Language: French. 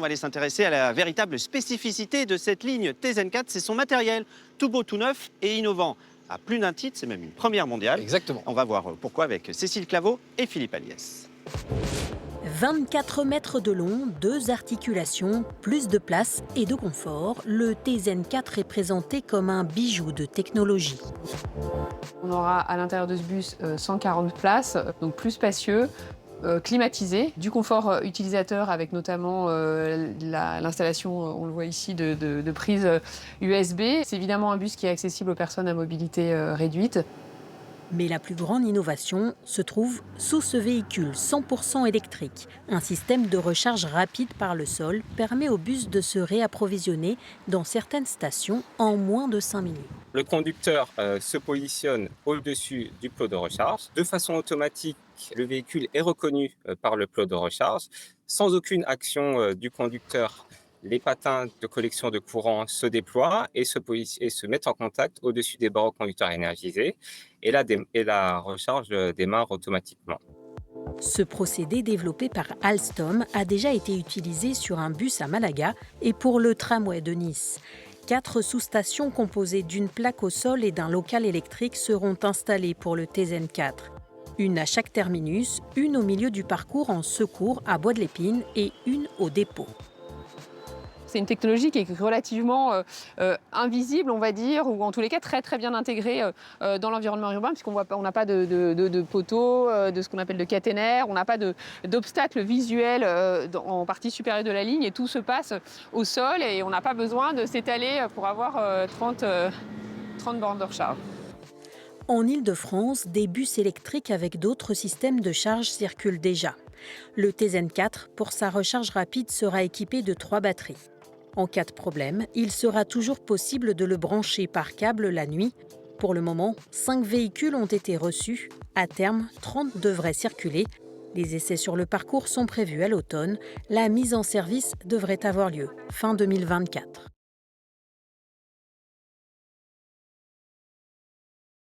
va aller s'intéresser à la véritable spécificité de cette ligne TZN4. C'est son matériel, tout beau, tout neuf et innovant. À plus d'un titre, c'est même une première mondiale. Exactement. On va voir pourquoi avec Cécile Claveau et Philippe Aliès. 24 mètres de long, 2 articulations, plus de place et de confort, le TZN4 est présenté comme un bijou de technologie. On aura à l'intérieur de ce bus 140 places, donc plus spacieux, climatisé, du confort utilisateur avec notamment l'installation, on le voit ici, de prises USB. C'est évidemment un bus qui est accessible aux personnes à mobilité réduite. Mais la plus grande innovation se trouve sous ce véhicule 100% électrique. Un système de recharge rapide par le sol permet au bus de se réapprovisionner dans certaines stations en moins de 5 minutes. Le conducteur se positionne au-dessus du plot de recharge. De façon automatique, le véhicule est reconnu par le plot de recharge. Sans aucune action du conducteur, les patins de collection de courant se déploient et se mettent en contact au-dessus des barreaux conducteurs énergisés. Et la recharge démarre automatiquement. Ce procédé développé par Alstom a déjà été utilisé sur un bus à Malaga et pour le tramway de Nice. 4 sous-stations composées d'une plaque au sol et d'un local électrique seront installées pour le TZN4. Une à chaque terminus, une au milieu du parcours en secours à Bois de l'Épine et une au dépôt. C'est une technologie qui est relativement invisible, on va dire, ou en tous les cas très très bien intégrée dans l'environnement urbain, puisqu'on n'a pas de poteaux, de ce qu'on appelle de caténaires, on n'a pas d'obstacles visuels en partie supérieure de la ligne, et tout se passe au sol, et on n'a pas besoin de s'étaler pour avoir 30 bornes de recharge. En Île-de-France, des bus électriques avec d'autres systèmes de charge circulent déjà. Le TZN4, pour sa recharge rapide, sera équipé de 3 batteries. En cas de problème, il sera toujours possible de le brancher par câble la nuit. Pour le moment, 5 véhicules ont été reçus. À terme, 30 devraient circuler. Les essais sur le parcours sont prévus à l'automne. La mise en service devrait avoir lieu fin 2024.